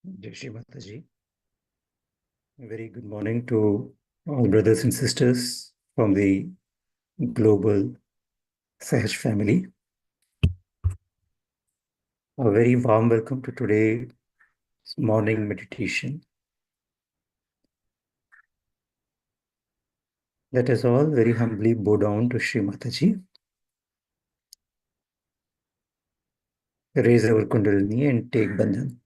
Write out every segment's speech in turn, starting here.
Jai Shri Mataji. Very good morning to all brothers and sisters from the global SAHAJ family. A very warm welcome to today's morning meditation. Let us all very humbly bow down to Shri Mataji. Raise our Kundalini and take Bandhan.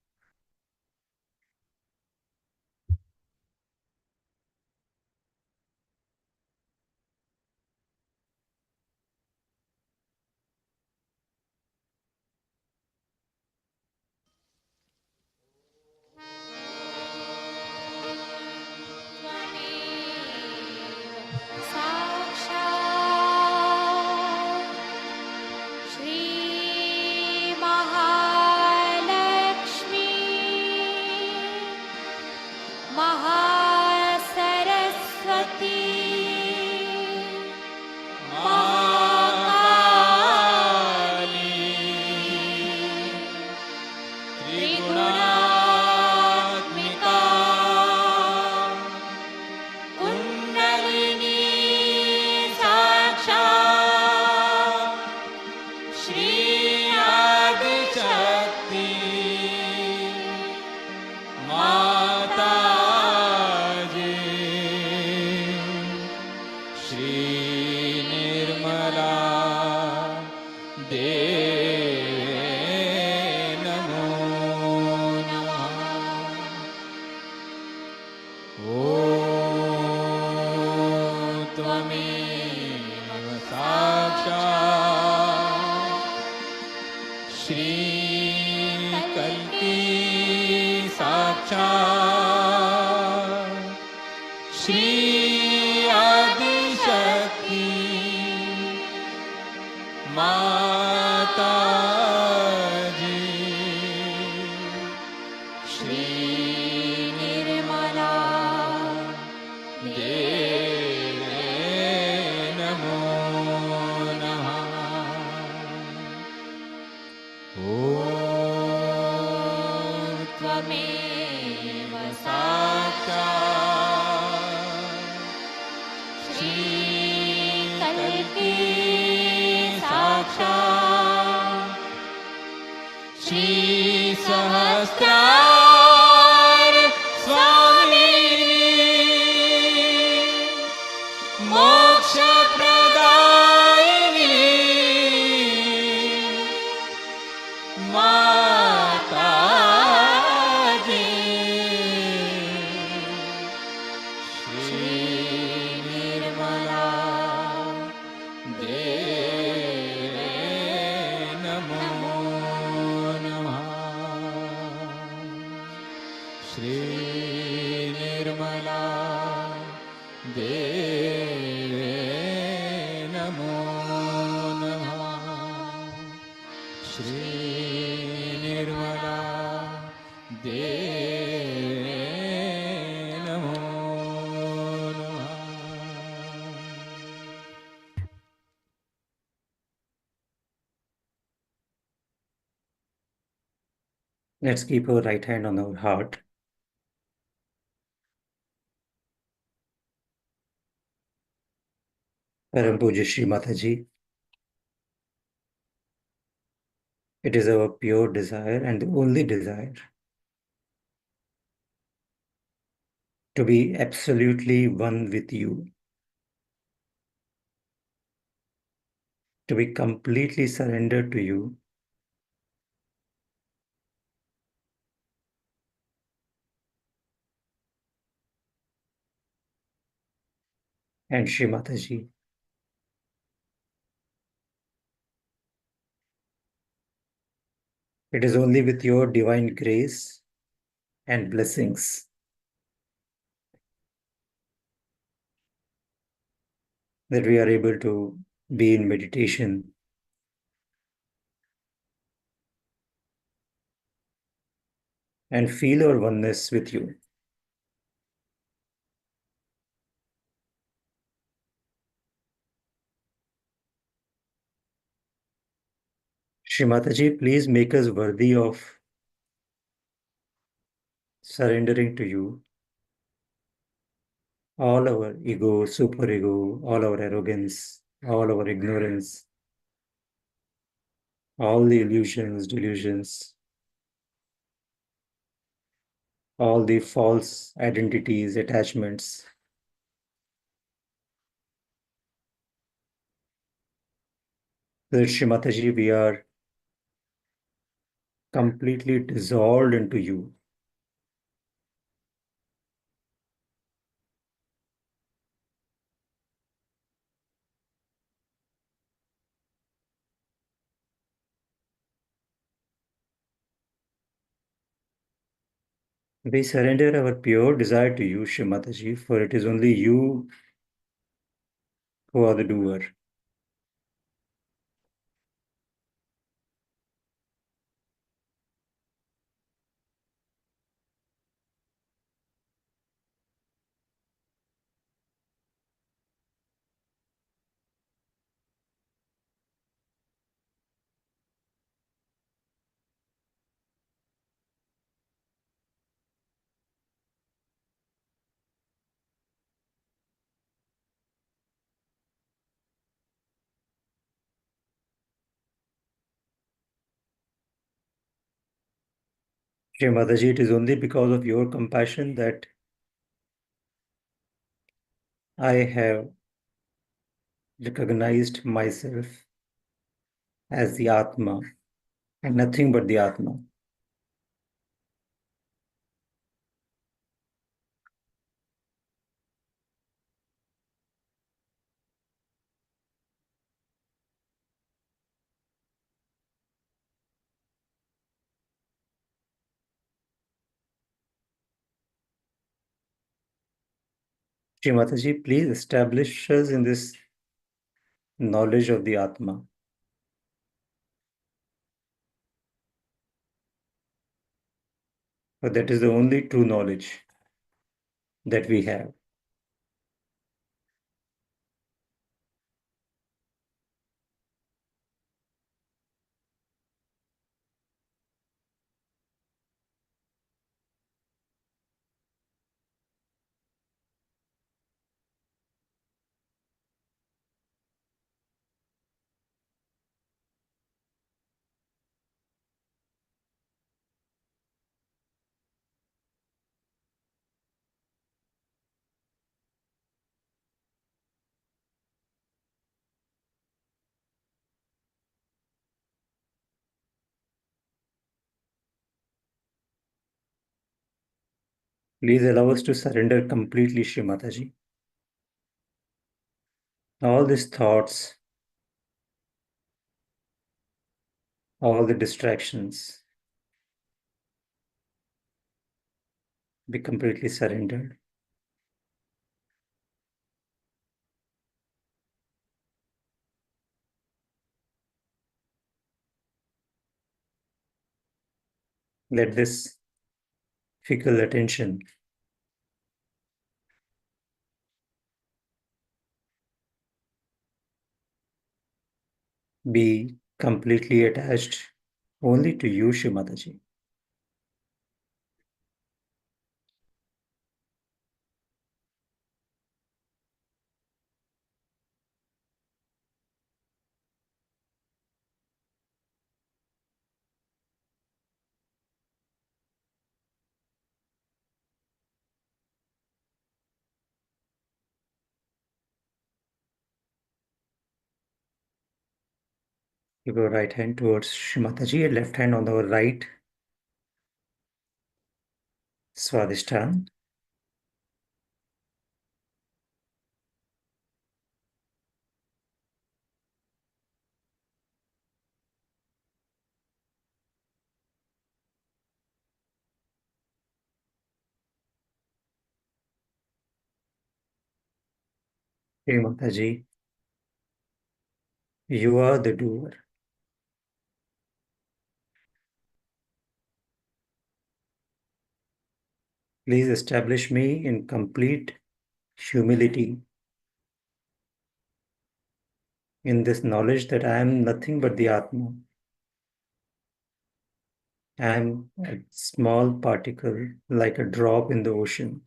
Let's keep our right hand on our heart. Param Pujya Shri Mataji. It is our pure desire and the only desire to be absolutely one with you, to be completely surrendered to you, and Shri Mataji. It is only with your divine grace and blessings that we are able to be in meditation and feel our oneness with you. Shri Mataji, please make us worthy of surrendering to you all our ego, superego, all our arrogance, all our ignorance, all the illusions, delusions, all the false identities, attachments. That Shrimataji, we are completely dissolved into you. We surrender our pure desire to you, Shrimataji, for it is only you who are the doer. Shrimataji, it is only because of your compassion that I have recognized myself as the Atma and nothing but the Atma. Shrimataji, please establish us in this knowledge of the Atma. For that is the only true knowledge that we have. Please allow us to surrender completely, Shrimataji. All these thoughts, all the distractions, be completely surrendered. Let this fickle attention be completely attached only to you, Shrimataji. Give your right hand towards Shrimataji and left hand on our right Swadhisthana. Shrimataji, you are the doer. Please establish me in complete humility in this knowledge that I am nothing but the Atma I'm a small particle, like a drop in the ocean.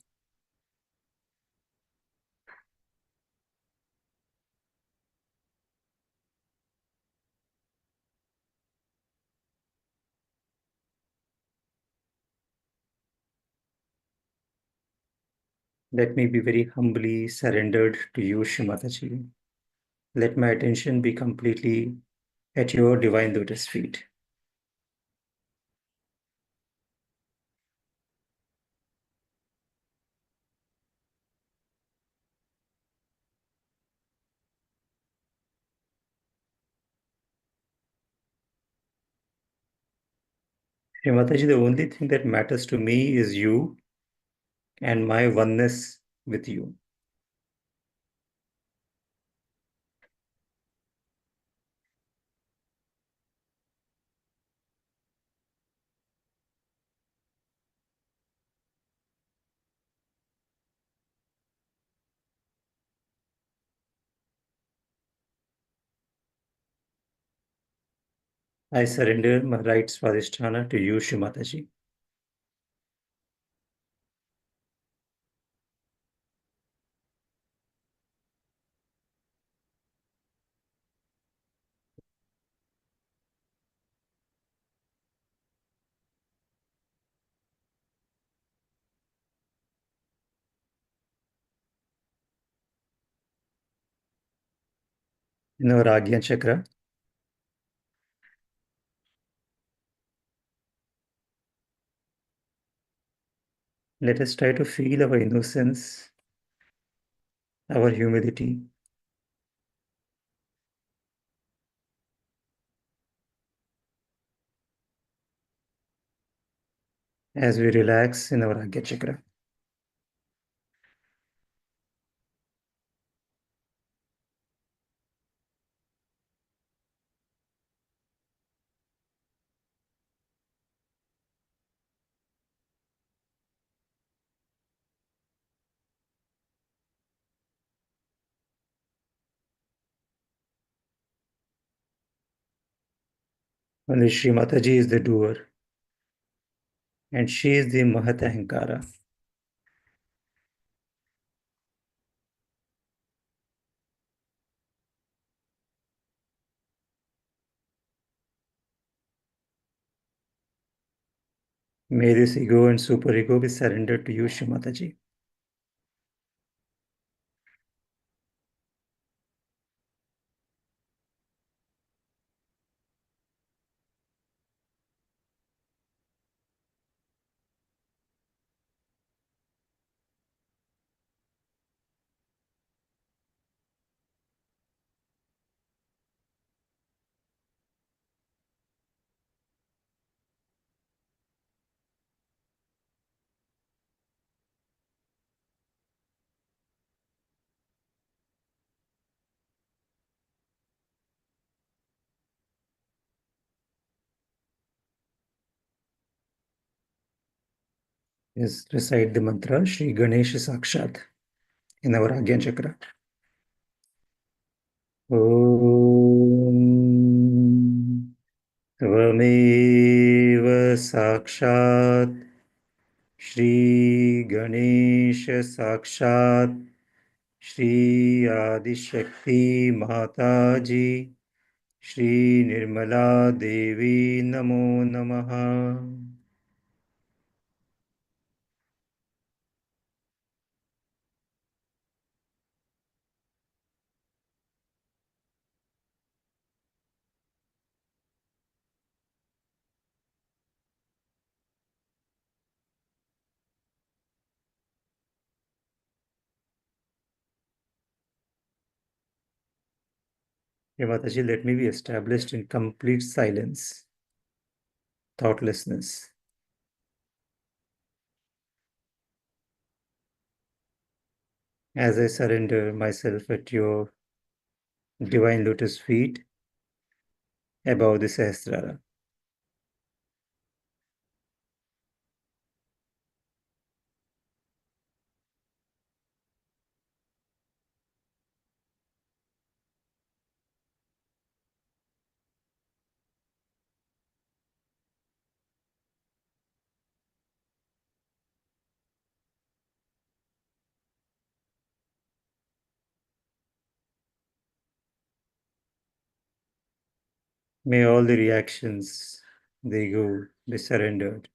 Let me be very humbly surrendered to you, Shrimataji. Let my attention be completely at your divine lotus feet. Shrimataji, the only thing that matters to me is you and my oneness with you. I surrender my right Swadhisthana to you, Shrimataji. In our Agya Chakra, let us try to feel our innocence, our humility, as we relax in our Agya Chakra. Only Shri Mataji is the doer, and she is the Mahat Ahankara. May this ego and superego be surrendered to you, Shri Mataji. Yes, recite the mantra Shri Ganesha Sakshat in our Agya Chakra. Om Tvameva Sakshat Shri Ganesha Sakshat Shri Adi Shakti Mata Ji Shri Nirmala Devi Namo Namaha. Hey Mataji, let me be established in complete silence, thoughtlessness. As I surrender myself at your divine lotus feet above the Sahasrara. May all the reactions, the ego, be surrendered.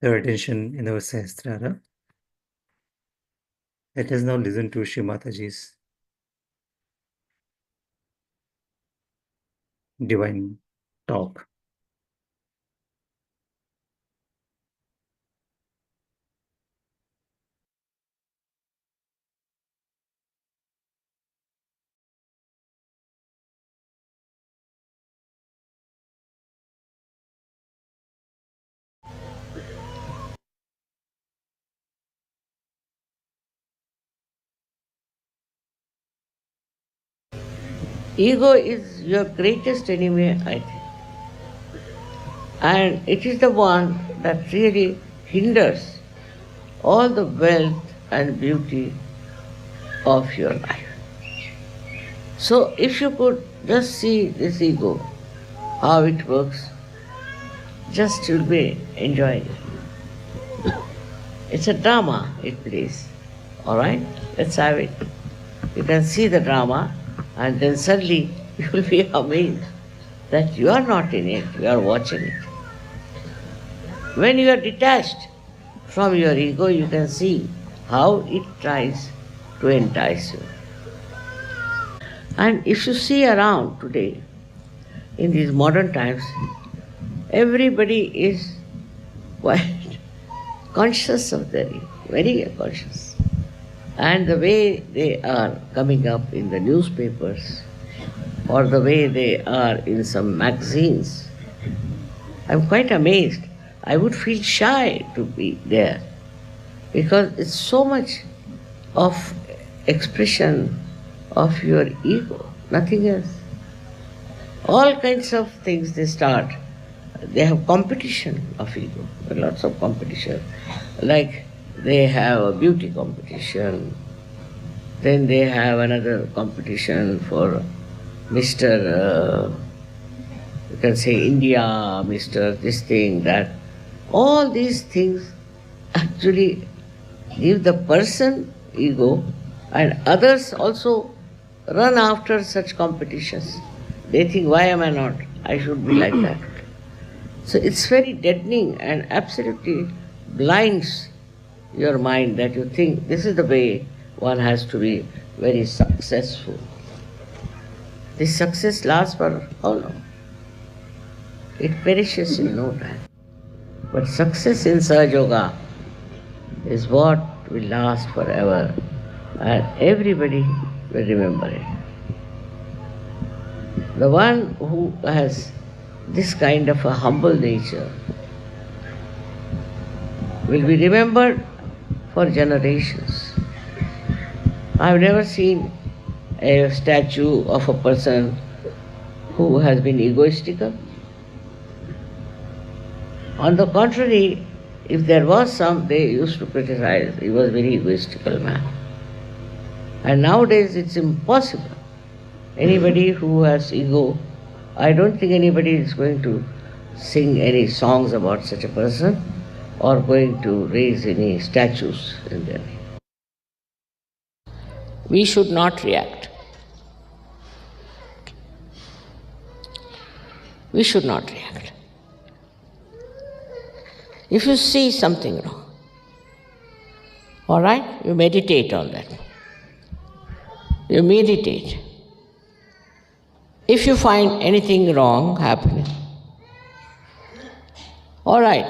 Your attention in our Sahasrara. Let us now listen to Shri Mataji's divine talk. Ego is your greatest enemy, I think. And it is the one that really hinders all the wealth and beauty of your life. So if you could just see this ego, how it works, just you'll be enjoying it. It's a drama it plays. Alright? Let's have it. You can see the drama and then suddenly you will be amazed that you are not in it, you are watching it. When you are detached from your ego, you can see how it tries to entice you. And if you see around today, in these modern times, everybody is quite conscious of their ego, very conscious. And the way they are coming up in the newspapers or the way they are in some magazines, I'm quite amazed. I would feel shy to be there because it's so much of expression of your ego, nothing else. All kinds of things they start. They have competition of ego, lots of competition. Like they have a beauty competition, then they have another competition for Mr. You can say India, Mr. this thing, that. All these things actually give the person ego, and others also run after such competitions. They think, why am I not? I should be like that. So it's very deadening and absolutely blinds your mind that you think this is the way one has to be very successful. This success lasts for how long? It perishes in no time. But success in Sahaja Yoga is what will last forever, and everybody will remember it. The one who has this kind of a humble nature will be remembered for generations. I've never seen a statue of a person who has been egoistical. On the contrary, if there was some, they used to criticize. He was a very egoistical man. And nowadays it's impossible. Anybody who has ego, I don't think anybody is going to sing any songs about such a person or going to raise any statues in their name. We should not react. We should not react. If you see something wrong, all right, you meditate on that. You meditate. If you find anything wrong happening, all right,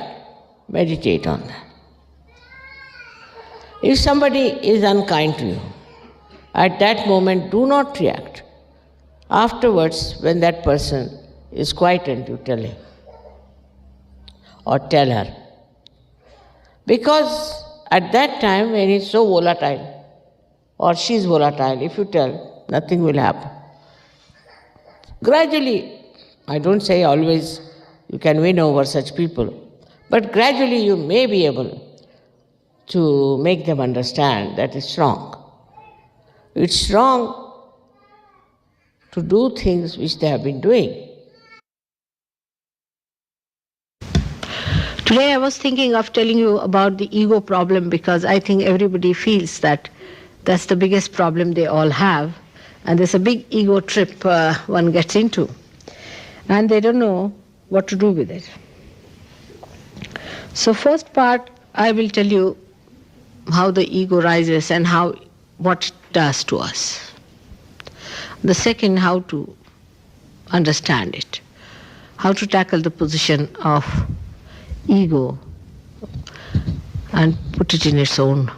meditate on that. If somebody is unkind to you, at that moment do not react. Afterwards, when that person is quietened, you tell him or tell her. Because at that time when he's so volatile, or she's volatile, if you tell, nothing will happen. Gradually, I don't say always you can win over such people, but gradually you may be able to make them understand that it's wrong. It's wrong to do things which they have been doing. Today I was thinking of telling you about the ego problem because I think everybody feels that that's the biggest problem they all have, and there's a big ego trip one gets into, and they don't know what to do with it. So first part I will tell you how the ego rises and what it does to us. The second, how to understand it, how to tackle the position of ego and put it in its own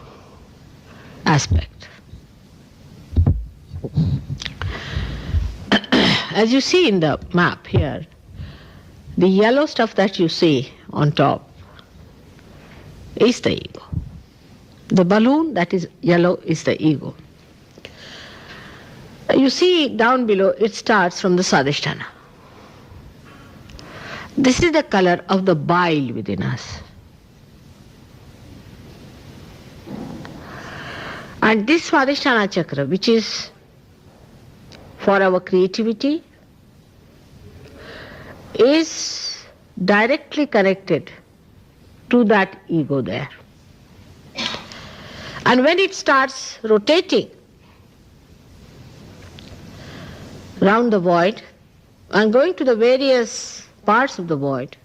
aspect. As you see in the map here, the yellow stuff that you see on top is the ego. The balloon that is yellow is the ego. You see down below, it starts from the Swadhisthana. This is the color of the bile within us. And this Swadhisthana chakra, which is for our creativity, is directly connected to that ego there. And when it starts rotating round the void and going to the various parts of the void,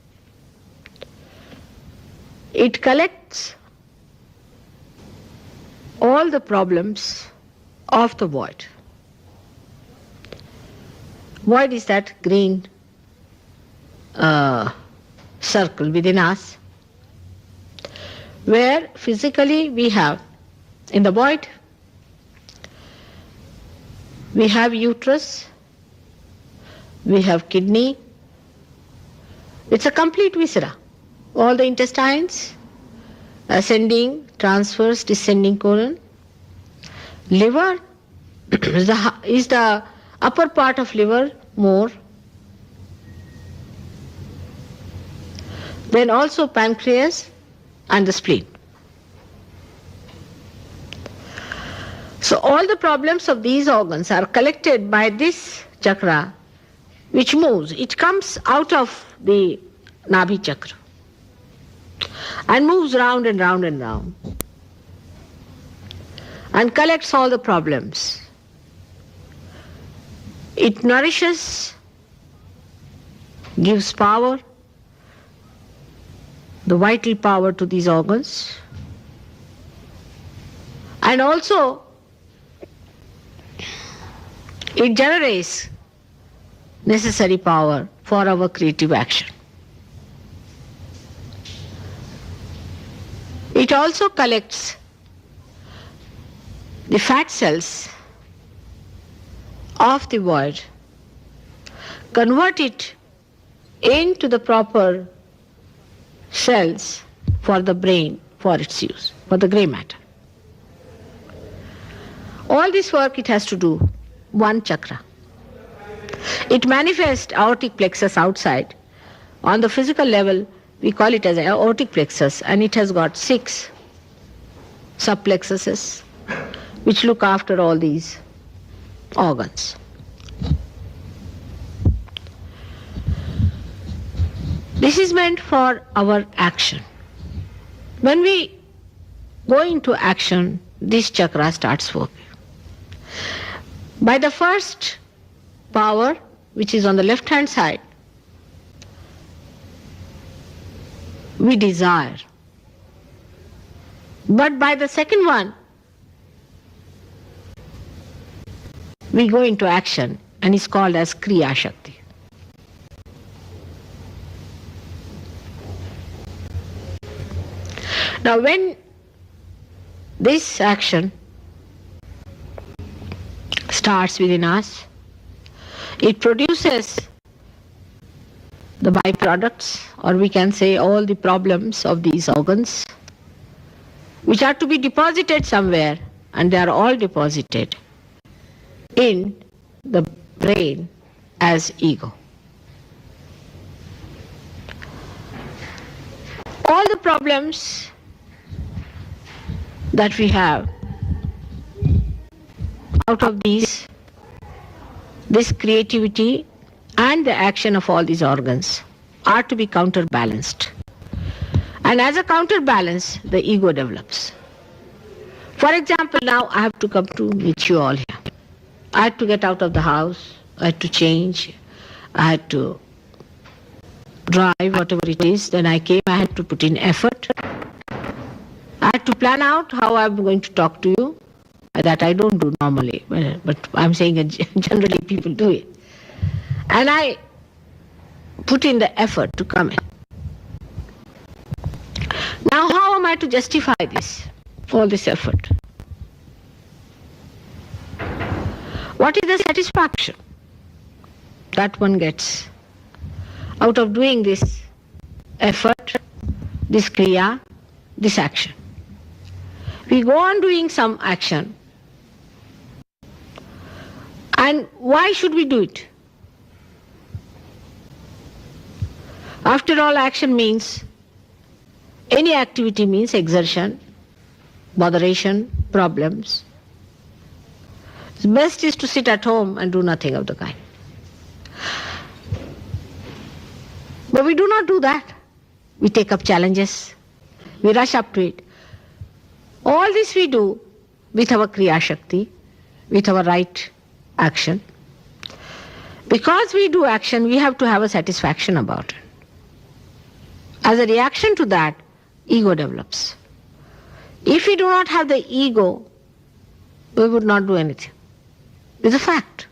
it collects all the problems of the void. Void is that green circle within us, where physically we have, in the void, we have uterus, we have kidney. It's a complete viscera. All the intestines, ascending, transverse, descending colon. Liver is the upper part of liver more. Then also pancreas and the spleen. So all the problems of these organs are collected by this chakra, which moves. It comes out of the Nabhi chakra and moves round and round and round and collects all the problems. It nourishes, gives power, the vital power to these organs, and also it generates necessary power for our creative action. It also collects the fat cells of the void, convert it into the proper cells for the brain, for its use, for the grey matter. All this work it has to do one chakra. It manifests aortic plexus outside. On the physical level, we call it as an aortic plexus, and it has got 6 subplexuses which look after all these organs. This is meant for our action. When we go into action, this chakra starts working. By the first power, which is on the left hand side, we desire. But by the second one, we go into action, and it's called as Kriya Shakti. Now when this action starts within us, it produces the byproducts, or we can say all the problems of these organs, which are to be deposited somewhere and they are all deposited in the brain as ego. All the problems that we have out of this creativity and the action of all these organs are to be counterbalanced. And as a counterbalance, the ego develops. For example, now I have to come to meet you all here. I had to get out of the house, I had to change, I had to drive, whatever it is. Then I came, I had to put in effort. I had to plan out how I'm going to talk to you. That I don't do normally, but I'm saying generally people do it. And I put in the effort to come in. Now how am I to justify this, all this effort? What is the satisfaction that one gets out of doing this effort, this kriya, this action? We go on doing some action. And why should we do it? After all, action means, any activity means exertion, moderation, problems. The best is to sit at home and do nothing of the kind. But we do not do that. We take up challenges. We rush up to it. All this we do with our Kriya Shakti, with our right action. Because we do action, we have to have a satisfaction about it. As a reaction to that, ego develops. If we do not have the ego, we would not do anything. It's a fact.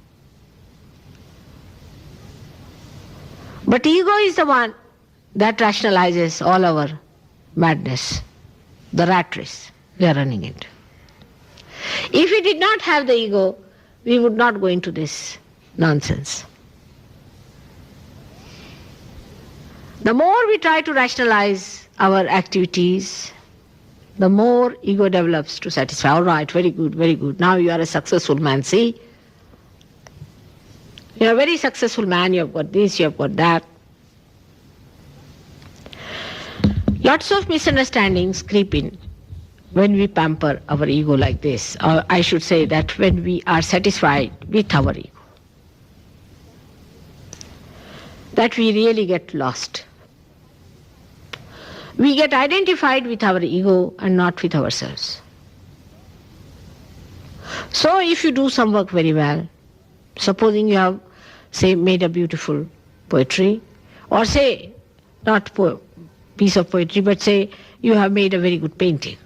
But ego is the one that rationalizes all our madness, the rat race we are running into. If we did not have the ego, we would not go into this nonsense. The more we try to rationalize our activities, the more ego develops to satisfy. All right, very good, very good. Now you are a successful man, see? You are a very successful man, you have got this, you have got that. Lots of misunderstandings creep in when we pamper our ego like this. Or I should say that when we are satisfied with our ego. That we really get lost. We get identified with our ego and not with ourselves. So if you do some work very well, supposing you have, say, made a beautiful poetry, or say, not piece of poetry, but say you have made a very good painting.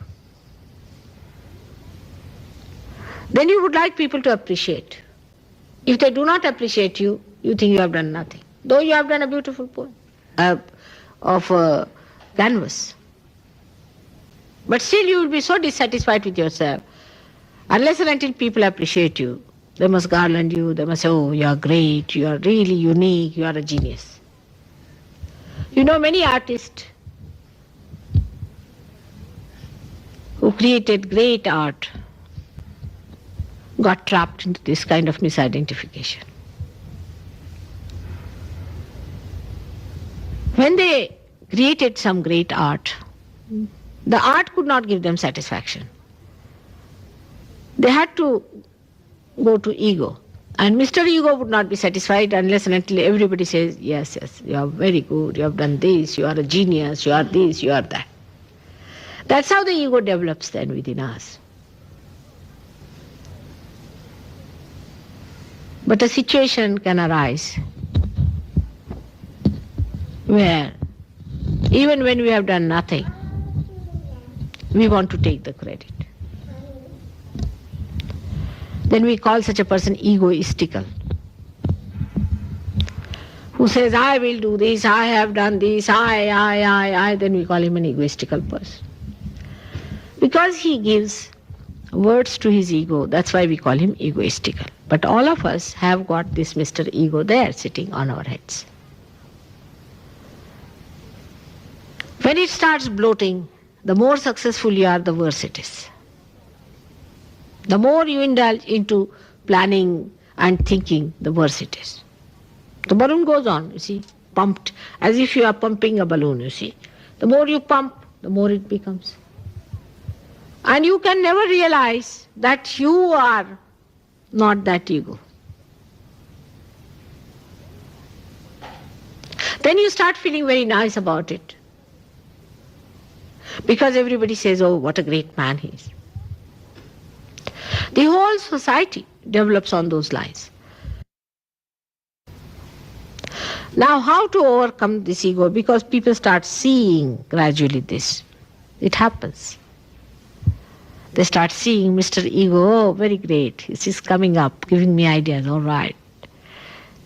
Then you would like people to appreciate. If they do not appreciate you, you think you have done nothing. Though you have done a beautiful poem of a canvas. But still you will be so dissatisfied with yourself. Unless and until people appreciate you, they must garland you, they must say, oh, you are great, you are really unique, you are a genius. You know, many artists who created great art got trapped into this kind of misidentification. When they created some great art, the art could not give them satisfaction. They had to go to ego. And Mr. Ego would not be satisfied unless and until everybody says, yes, yes, you are very good, you have done this, you are a genius, you are this, you are that. That's how the ego develops then within us. But a situation can arise where even when we have done nothing, we want to take the credit. Then we call such a person egoistical, who says, I will do this, I have done this, I, then we call him an egoistical person. Because he gives words to his ego, that's why we call him egoistical. But all of us have got this Mr. Ego there sitting on our heads. When it starts bloating, the more successful you are, the worse it is. The more you indulge into planning and thinking, the worse it is. The balloon goes on, you see, pumped, as if you are pumping a balloon, you see. The more you pump, the more it becomes. And you can never realize that you are not that ego. Then you start feeling very nice about it. Because everybody says, oh, what a great man he is. The whole society develops on those lines. Now, how to overcome this ego? Because people start seeing gradually this. It happens. They start seeing Mr. Ego, oh, very great. He's coming up, giving me ideas, all right.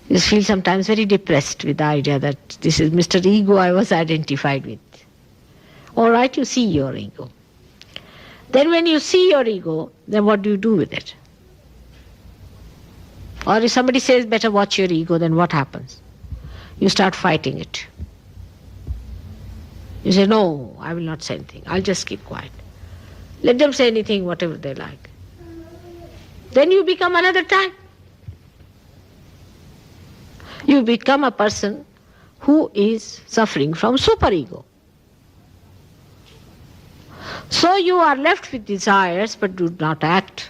You feel sometimes very depressed with the idea that this is Mr. Ego I was identified with. All right, you see your ego. Then when you see your ego, then what do you do with it? Or if somebody says, better watch your ego, then what happens? You start fighting it. You say, no, I will not say anything. I'll just keep quiet. Let them say anything, whatever they like. Then you become another type. You become a person who is suffering from superego. So you are left with desires but do not act.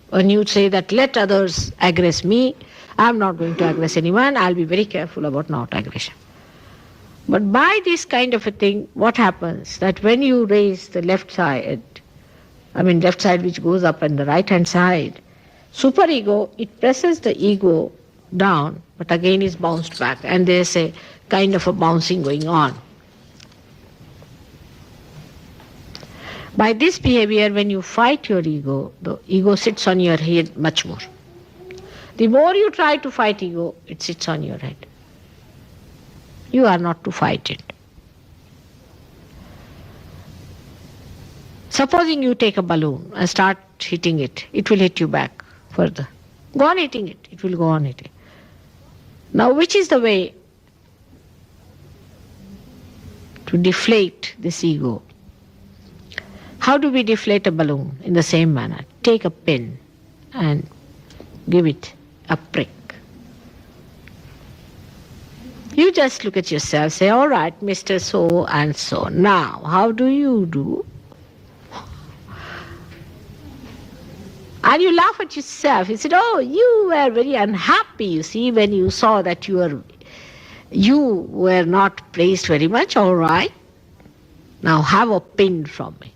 When you say that let others aggress me, I am not going to aggress anyone, I'll be very careful about not aggression. But by this kind of a thing, what happens? That when you raise the left side which goes up and the right hand side, superego, it presses the ego down, but again is bounced back, and there's a kind of a bouncing going on. By this behavior, when you fight your ego, the ego sits on your head much more. The more you try to fight ego, it sits on your head. You are not to fight it. Supposing you take a balloon and start hitting it, it will hit you back further. Go on hitting it, it will go on hitting. Now, which is the way to deflate this ego? How do we deflate a balloon? In the same manner. Take a pin and give it a prick. You just look at yourself, say, all right, Mr. So and so. Now, how do you do? And you laugh at yourself. You said, oh, you were very unhappy, you see, when you saw that you were not praised very much. All right. Now have a pin from me.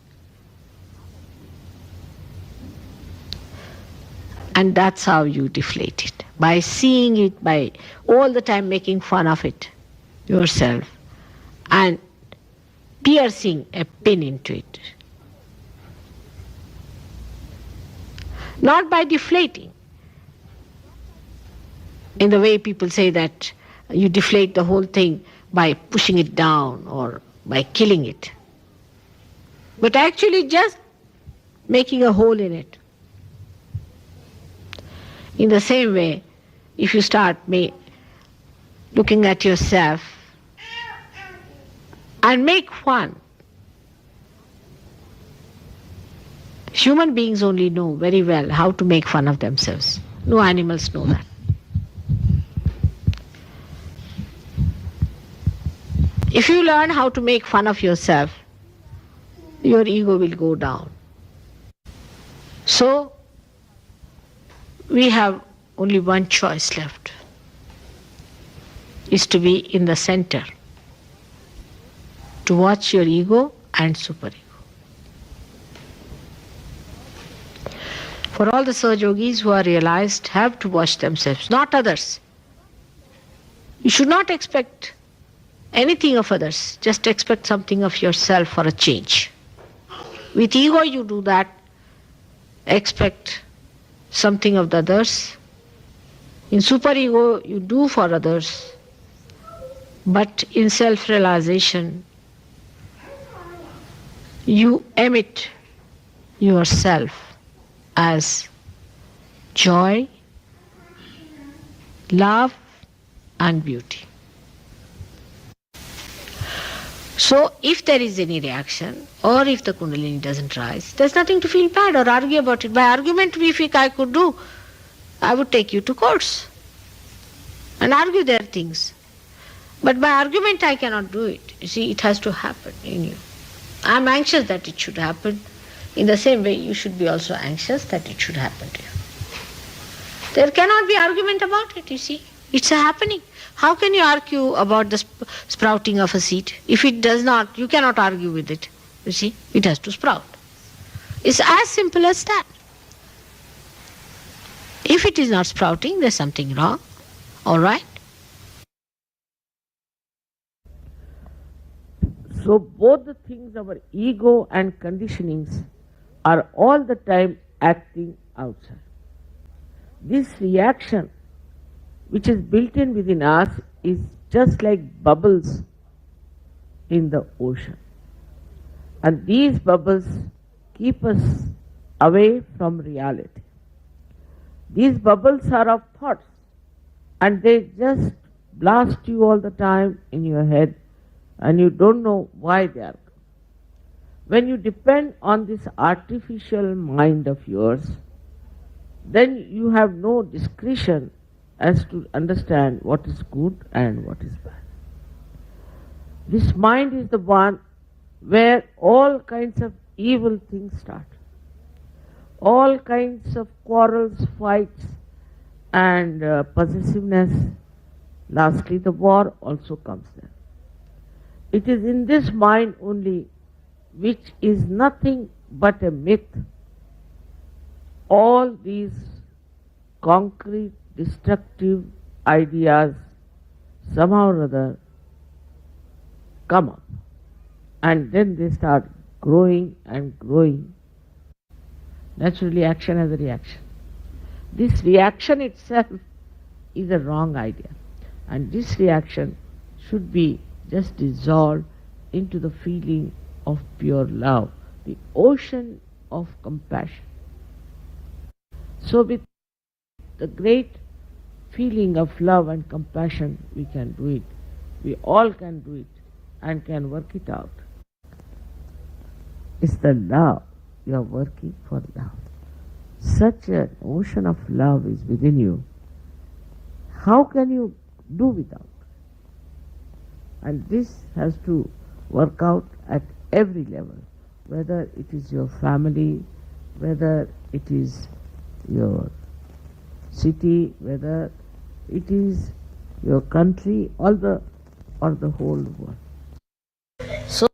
And that's how you deflate it. By seeing it, by all the time making fun of it yourself and piercing a pin into it. Not by deflating. In the way people say that you deflate the whole thing by pushing it down or by killing it. But actually just making a hole in it. In the same way, if you start looking at yourself and make fun. Human beings only know very well how to make fun of themselves. No animals know that. If you learn how to make fun of yourself, your ego will go down. So, we have only one choice left, is to be in the center, to watch your ego and superego. For all the Sahaja Yogis who are realized have to watch themselves, not others. You should not expect anything of others, just expect something of yourself for a change. With ego you do that, expect something of the others. In superego you do for others, but in self-realization you emit yourself as joy, love and beauty. So if there is any reaction or if the Kundalini doesn't rise, there's nothing to feel bad or argue about it. By argument, if I could do, I would take you to courts and argue their things. But by argument, I cannot do it. You see, it has to happen in you. I'm anxious that it should happen. In the same way, you should be also anxious that it should happen to you. There cannot be argument about it, you see. It's a happening. How can you argue about the sprouting of a seed? If it does not, you cannot argue with it. You see, it has to sprout. It's as simple as that. If it is not sprouting, there's something wrong. All right? So both the things, our ego and conditionings, are all the time acting outside. This reaction, which is built in within us, is just like bubbles in the ocean. And these bubbles keep us away from reality. These bubbles are of thoughts, and they just blast you all the time in your head, and you don't know why they are. When you depend on this artificial mind of yours, then you have no discretion as to understand what is good and what is bad. This mind is the one where all kinds of evil things start. All kinds of quarrels, fights, and possessiveness. Lastly, the war also comes there. It is in this mind only, which is nothing but a myth, all these concrete, destructive ideas somehow or other come up, and then they start growing and growing. Naturally, action has a reaction. This reaction itself is a wrong idea, and this reaction should be just dissolved into the feeling of pure love, the ocean of compassion. So with the great feeling of love and compassion, we can do it. We all can do it and can work it out. It's the love. You are working for love. Such an ocean of love is within you. How can you do without? And this has to work out at every level, whether it is your family, whether it is your city, whether it is your country, or the whole world. So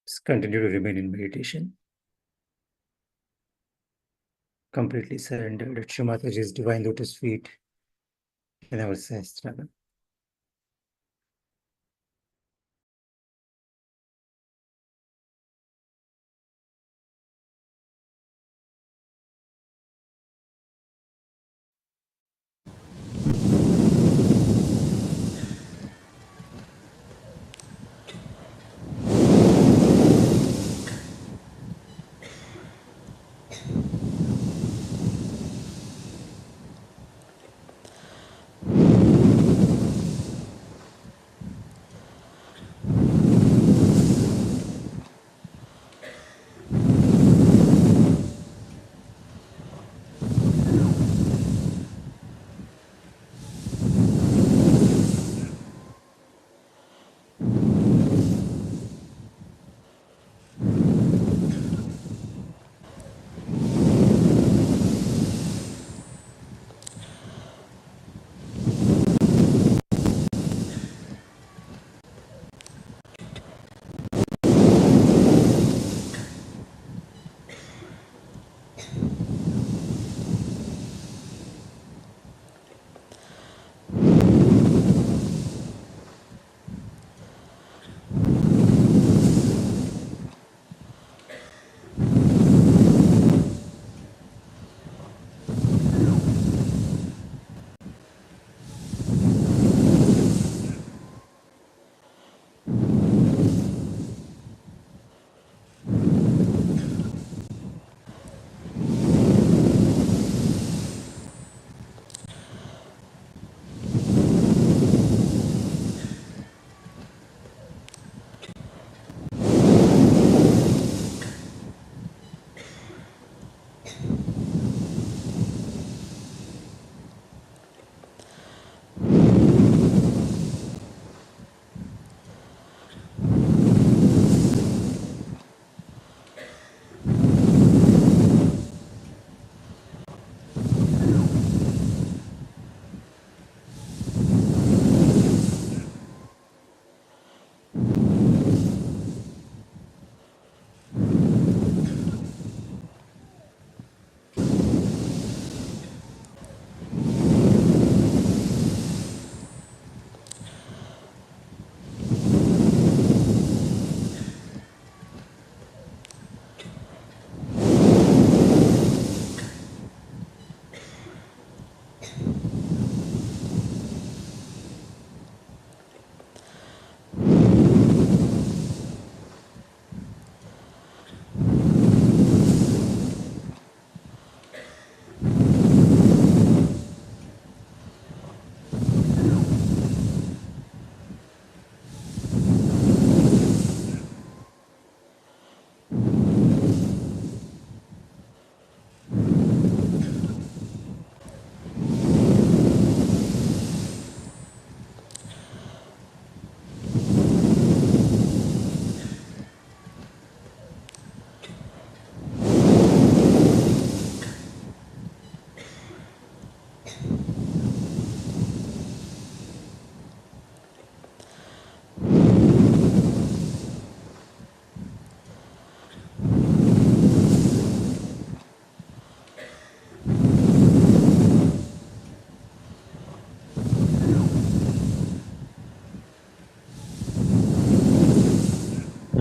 Just continue to remain in meditation. Completely surrendered at Shri Mataji's divine lotus feet in our Sahasrara.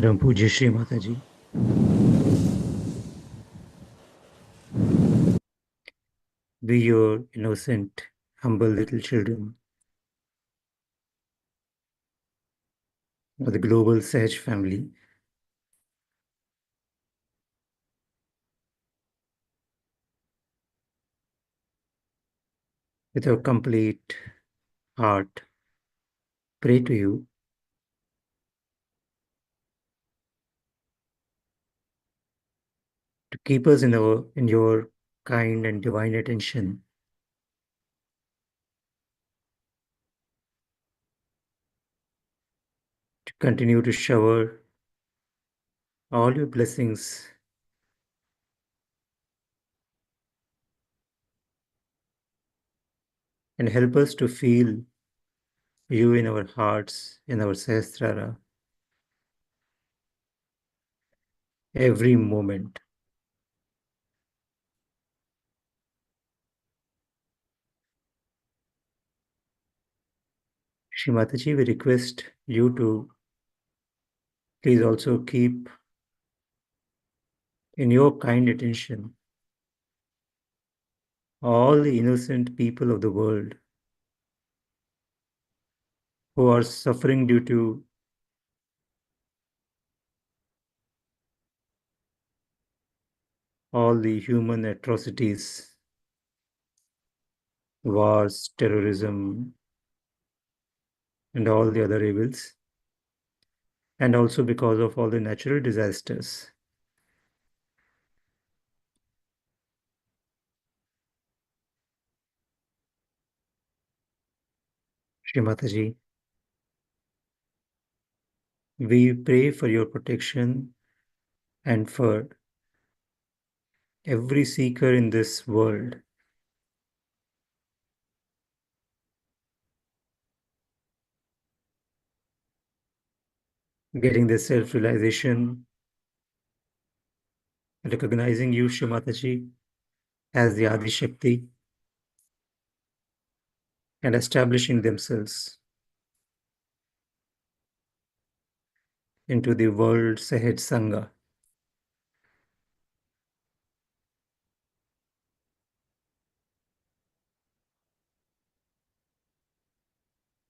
Param Pujya Shri Mataji. Be your innocent, humble little children of the global Sahaj family. With your complete heart, pray to you to keep us in your kind and divine attention, to continue to shower all your blessings and help us to feel you in our hearts, in our Sahasrara, every moment. Shri Mataji, we request you to please also keep in your kind attention all the innocent people of the world who are suffering due to all the human atrocities, wars, terrorism, and all the other evils, and also because of all the natural disasters. Shri Mataji, we pray for your protection and for every seeker in this world getting the self-realization, recognizing you, Shri Mataji, as the Adi Shakti, and establishing themselves into the world Sahaj Sangha.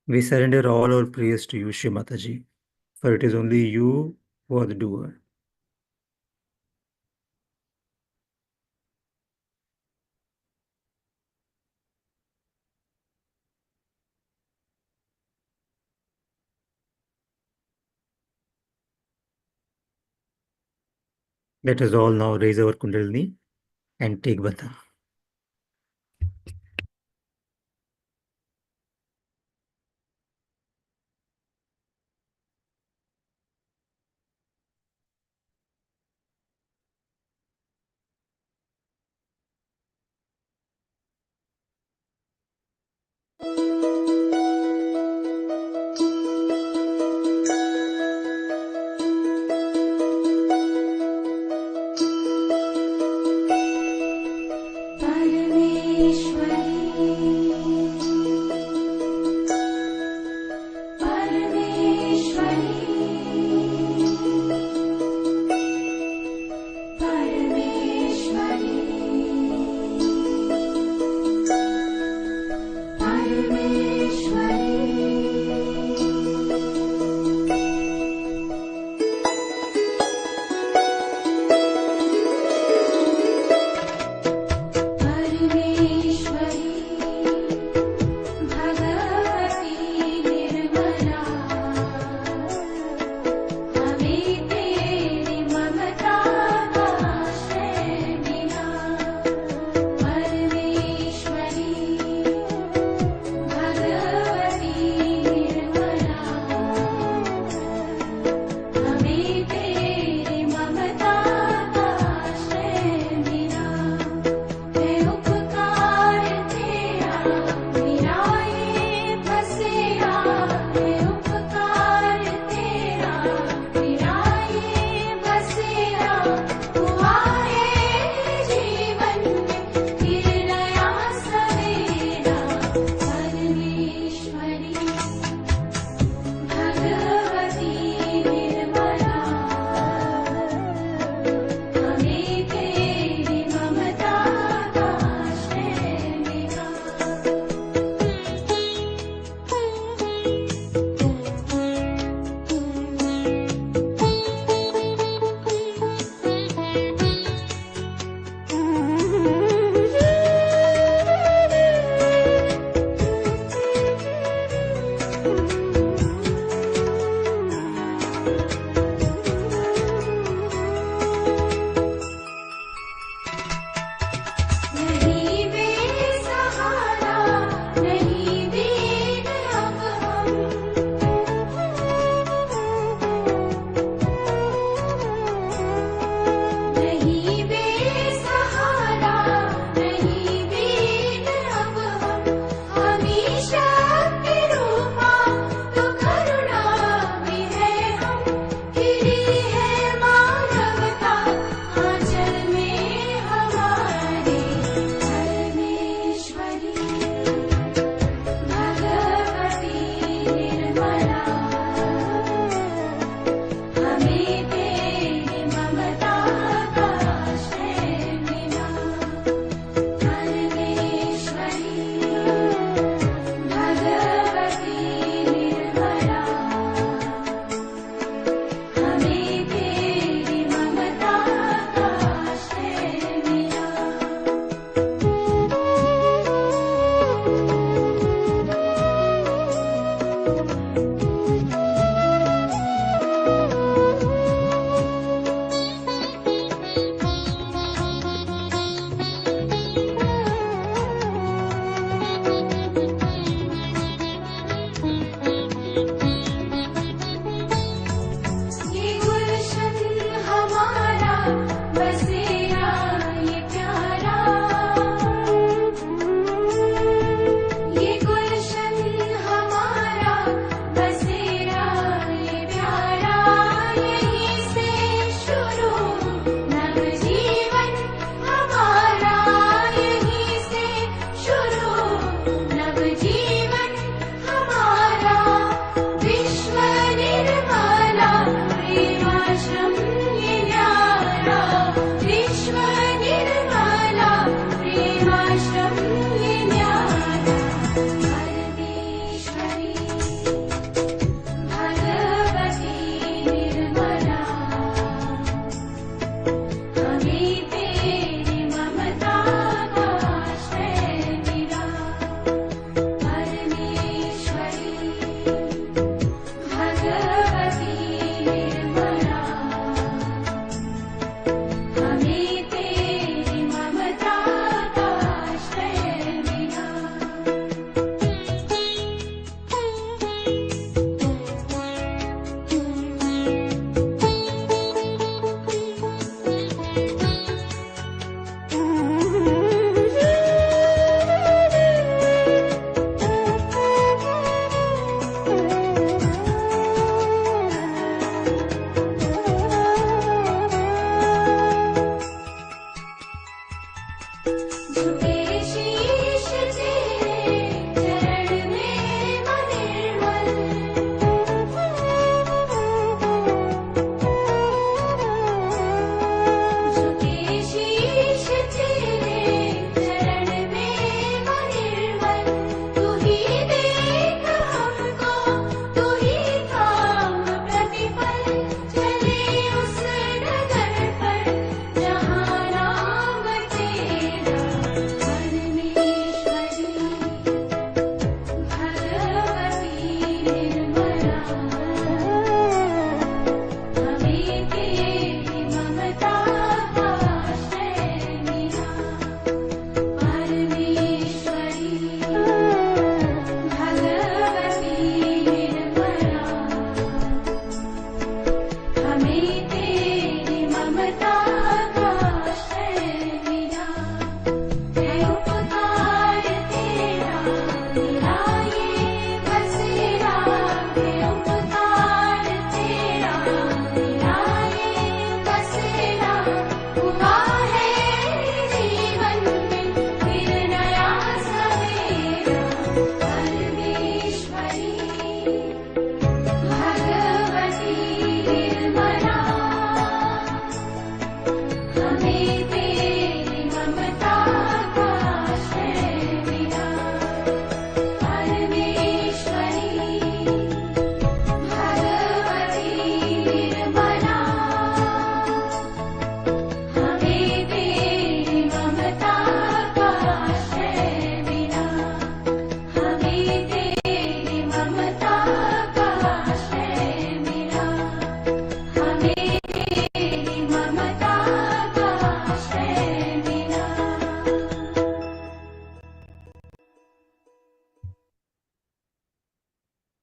We surrender all our prayers to you, Shri Mataji, for it is only you who are the doer. Let us all now raise our Kundalini and take Bandhan.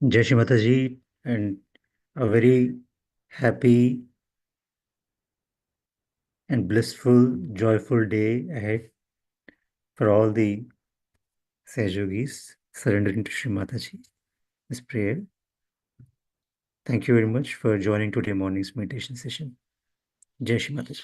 Jai Shri Mataji, and a very happy and blissful, joyful day ahead for all the Sahajogis surrendering to Shri Mataji. This prayer. Thank you very much for joining today morning's meditation session. Jai Shri Mataji.